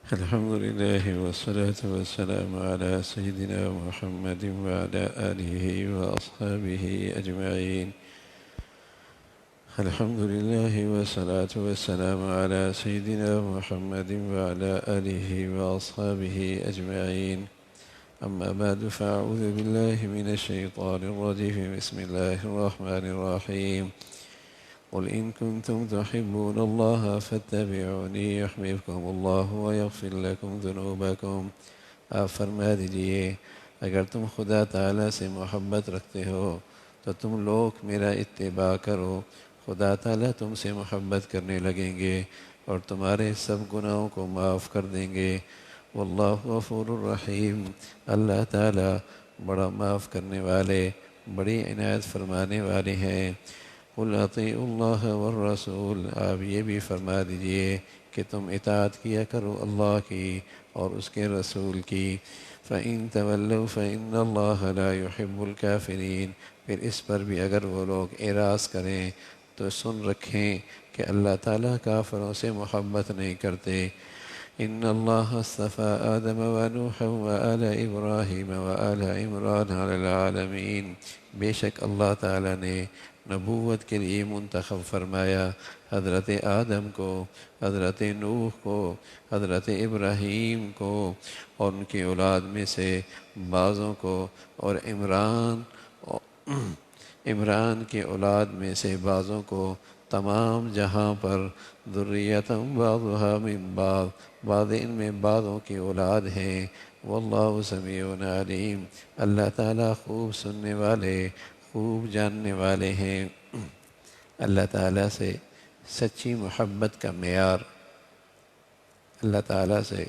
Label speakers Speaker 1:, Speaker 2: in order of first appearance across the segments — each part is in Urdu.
Speaker 1: الحمد لله والصلاة والسلام على سيدنا محمد وعلى آله وأصحابه أجمعين. الحمد لله والصلاة والسلام على سيدنا محمد وعلى آله وأصحابه أجمعين. أما بعد فأعوذ بالله من الشيطان الرجيم. بسم الله الرحمن الرحيم. قل إن كنتم تحبون الله فاتبعوني يحببكم الله ويغفر لكم ذنوبكم. آپ فرما دیجئے اگر تم خدا تعالیٰ سے محبت رکھتے ہو تو تم لوگ میرا اتباع کرو، خدا تعالیٰ تم سے محبت کرنے لگیں گے اور تمہارے سب گناہوں کو معاف کر دیں گے۔ واللہ غفور الرحیم، اللہ تعالیٰ بڑا معاف کرنے والے، بڑی عنایت فرمانے والے ہیں۔ قل اطیعوا اللہ والرسول، آپ یہ بھی فرما دیجئے کہ تم اطاعت کیا کرو اللہ کی اور اس کے رسول کی۔ فَإِن تَوَلَّوْا فَإِنَّ اللَّهَ لَا يُحِبُّ الْكَافِرِينَ، پھر اس پر بھی اگر وہ لوگ اعراض کریں تو سن رکھیں کہ اللہ تعالیٰ کافروں سے محبت نہیں کرتے۔ إِنَّ اللَّهَ اصْطَفَىٰ آدَمَ وَنُوحًا وَآلَ إِبْرَاهِيمَ وَآلَ عِمْرَانَ عَلَى الْعَالَمِينَ، بے شک اللہ تعالیٰ نے نبوت کے لیے منتخب فرمایا حضرت آدم کو، حضرت نوح کو، حضرت ابراہیم کو اور ان کی اولاد میں سے بعضوں کو، اور عمران کی اولاد میں سے بعضوں کو، تمام جہاں پر ذریۃ بعضھا من بعض، بعض ان میں بعضوں کی اولاد ہیں۔ واللہ سمیع علیم، اللہ تعالیٰ خوب سننے والے، خوب جاننے والے ہیں۔ اللہ تعالیٰ سے سچی محبت کا معیار، اللہ تعالیٰ سے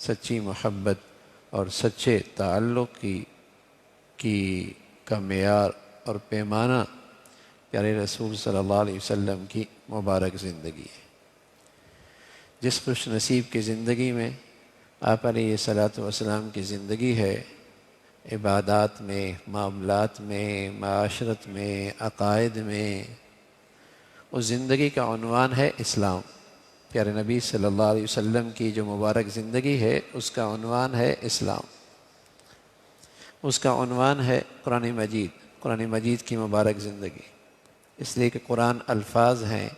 Speaker 1: سچی محبت اور سچے تعلق کا معیار اور پیمانہ پیارے رسول صلی اللہ علیہ وسلم کی مبارک زندگی ہے۔ جس خوش نصیب کی زندگی میں آپ علیہ الصلاۃ والسلام کی زندگی ہے، عبادات میں، معاملات میں، معاشرت میں، عقائد میں، اس زندگی کا عنوان ہے اسلام۔ پیارے نبی صلی اللہ علیہ وسلم کی جو مبارک زندگی ہے اس کا عنوان ہے اسلام، اس کا عنوان ہے قرآن مجید، قرآن مجید کی مبارک زندگی، اس لیے کہ قرآن الفاظ ہیں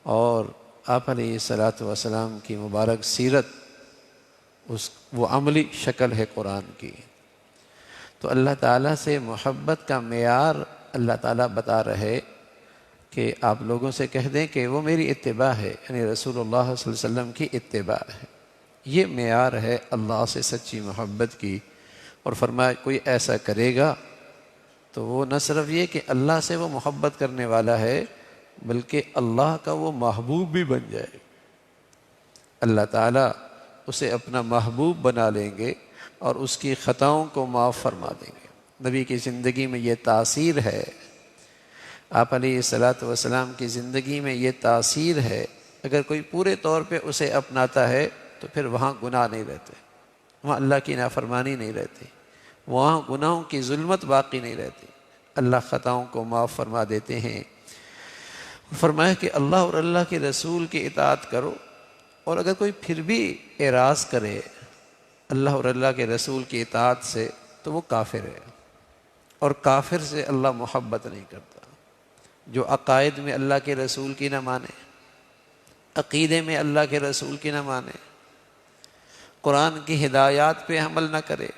Speaker 1: اور آپ علیہ الصلاۃ والسلام کی مبارک سیرت وہ عملی شکل ہے قرآن کی۔ تو اللہ تعالیٰ سے محبت کا معیار اللہ تعالیٰ بتا رہے کہ آپ لوگوں سے کہہ دیں کہ وہ میری اتباع ہے، یعنی رسول اللہ صلی اللہ علیہ وسلم کی اتباع ہے، یہ معیار ہے اللہ سے سچی محبت کی۔ اور فرمایا کوئی ایسا کرے گا تو وہ نہ صرف یہ کہ اللہ سے وہ محبت کرنے والا ہے بلکہ اللہ کا وہ محبوب بھی بن جائے، اللہ تعالیٰ اسے اپنا محبوب بنا لیں گے اور اس کی خطاؤں کو معاف فرما دیں گے۔ نبی کی زندگی میں یہ تاثیر ہے، آپ علیہ الصلاۃ والسلام کی زندگی میں یہ تاثیر ہے۔ اگر کوئی پورے طور پہ اسے اپناتا ہے تو پھر وہاں گناہ نہیں رہتے، وہاں اللہ کی نافرمانی نہیں رہتی، وہاں گناہوں کی ظلمت باقی نہیں رہتی، اللہ خطاؤں کو معاف فرما دیتے ہیں۔ فرمایا کہ اللہ اور اللہ کے رسول کی اطاعت کرو، اور اگر کوئی پھر بھی اعراض کرے اللہ اور اللہ کے رسول کی اطاعت سے تو وہ کافر ہے، اور کافر سے اللہ محبت نہیں کرتا۔ جو عقائد میں اللہ کے رسول کی نہ مانے، عقیدے میں اللہ کے رسول کی نہ مانے، قرآن کی ہدایات پہ عمل نہ کرے،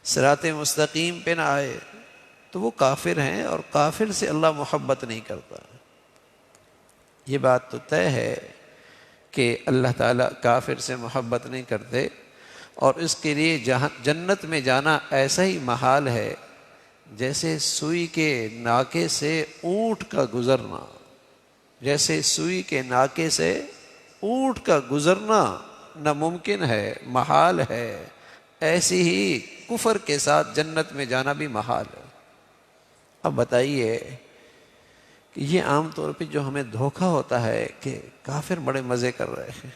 Speaker 1: صراط مستقیم پہ نہ آئے، تو وہ کافر ہیں، اور کافر سے اللہ محبت نہیں کرتا۔ یہ بات تو طے ہے کہ اللہ تعالیٰ کافر سے محبت نہیں کرتے، اور اس کے لیے جنت میں جانا ایسا ہی محال ہے جیسے سوئی کے ناکے سے اونٹ کا گزرنا، جیسے سوئی کے ناکے سے اونٹ کا گزرنا ناممکن ہے، محال ہے، ایسی ہی کفر کے ساتھ جنت میں جانا بھی محال ہے۔ اب بتائیے کہ یہ عام طور پہ جو ہمیں دھوکہ ہوتا ہے کہ کافر بڑے مزے کر رہے ہیں،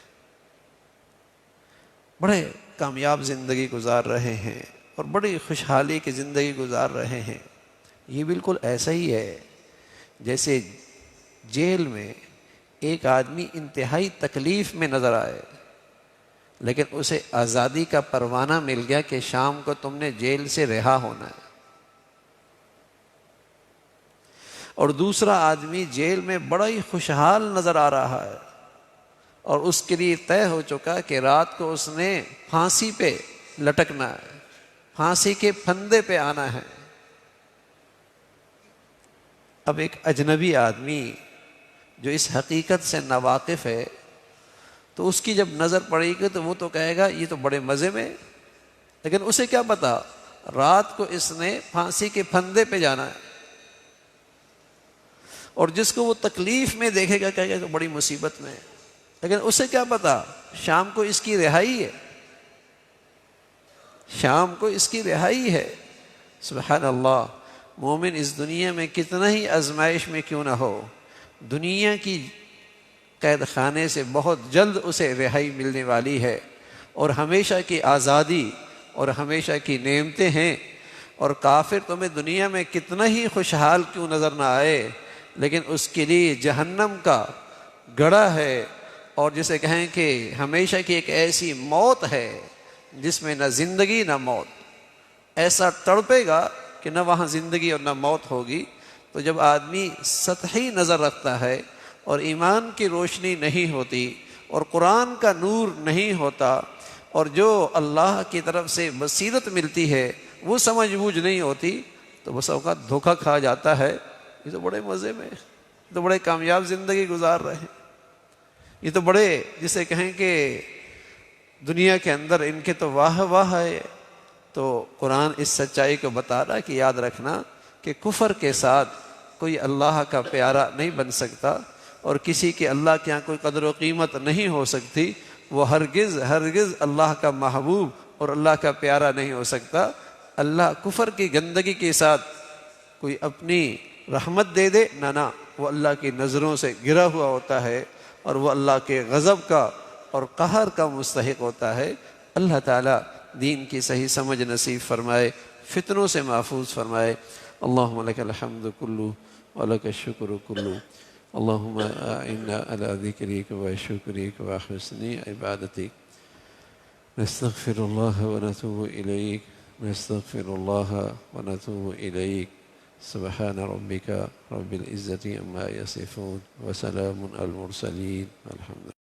Speaker 1: بڑے کامیاب زندگی گزار رہے ہیں اور بڑی خوشحالی کی زندگی گزار رہے ہیں، یہ بالکل ایسا ہی ہے جیسے جیل میں ایک آدمی انتہائی تکلیف میں نظر آئے لیکن اسے آزادی کا پروانہ مل گیا کہ شام کو تم نے جیل سے رہا ہونا ہے. اور دوسرا آدمی جیل میں بڑا ہی خوشحال نظر آ رہا ہے اور اس کے لیے طے ہو چکا کہ رات کو اس نے پھانسی پہ لٹکنا ہے، پھانسی کے پھندے پہ آنا ہے. اب ایک اجنبی آدمی جو اس حقیقت سے ناواقف ہے تو اس کی جب نظر پڑے گی تو وہ تو کہے گا یہ تو بڑے مزے میں، لیکن اسے کیا پتا رات کو اس نے پھانسی کے پھندے پہ جانا ہے. اور جس کو وہ تکلیف میں دیکھے گا کہے گا کہ بڑی مصیبت میں ہے، لیکن اسے کیا پتا شام کو اس کی رہائی ہے، شام کو اس کی رہائی ہے. سبحان اللہ. مومن اس دنیا میں کتنا ہی آزمائش میں کیوں نہ ہو، دنیا کی قید خانے سے بہت جلد اسے رہائی ملنے والی ہے، اور ہمیشہ کی آزادی اور ہمیشہ کی نعمتیں ہیں. اور کافر تمہیں دنیا میں کتنا ہی خوشحال کیوں نظر نہ آئے، لیکن اس کے لیے جہنم کا گڑھا ہے، اور جسے کہیں کہ ہمیشہ کی ایک ایسی موت ہے جس میں نہ زندگی نہ موت. ایسا تڑپے گا کہ نہ وہاں زندگی اور نہ موت ہوگی. تو جب آدمی سطحی نظر رکھتا ہے اور ایمان کی روشنی نہیں ہوتی اور قرآن کا نور نہیں ہوتا اور جو اللہ کی طرف سے بصیرت ملتی ہے وہ سمجھ بوجھ نہیں ہوتی، تو بس اوقات دھوکہ کھا جاتا ہے. یہ تو بڑے مزے میں، یہ تو بڑے کامیاب زندگی گزار رہے ہیں، یہ تو بڑے جسے کہیں کہ دنیا کے اندر ان کے تو واہ واہ ہے. تو قرآن اس سچائی کو بتا رہا کہ یاد رکھنا کہ کفر کے ساتھ کوئی اللہ کا پیارا نہیں بن سکتا، اور کسی کے اللہ کے یہاں کوئی قدر و قیمت نہیں ہو سکتی. وہ ہرگز ہرگز اللہ کا محبوب اور اللہ کا پیارا نہیں ہو سکتا. اللہ کفر کی گندگی کے ساتھ کوئی اپنی رحمت دے دے نہ، وہ اللہ کی نظروں سے گرا ہوا ہوتا ہے اور وہ اللہ کے غضب کا اور قہر کا مستحق ہوتا ہے. اللہ تعالیٰ دین کی صحیح سمجھ نصیب فرمائے، فتنوں سے محفوظ فرمائے. اللہم لک الحمد کلو ولک الشکر کلو. اللہم اعنا علی ذکرک و شکرک و حسن عبادتک. نستغفر اللہ ونتوب الیک، نستغفر اللہ ونتوب الیک. سبحان ربک رب العزة عما یصفون وسلام علی المرسلین. الحمد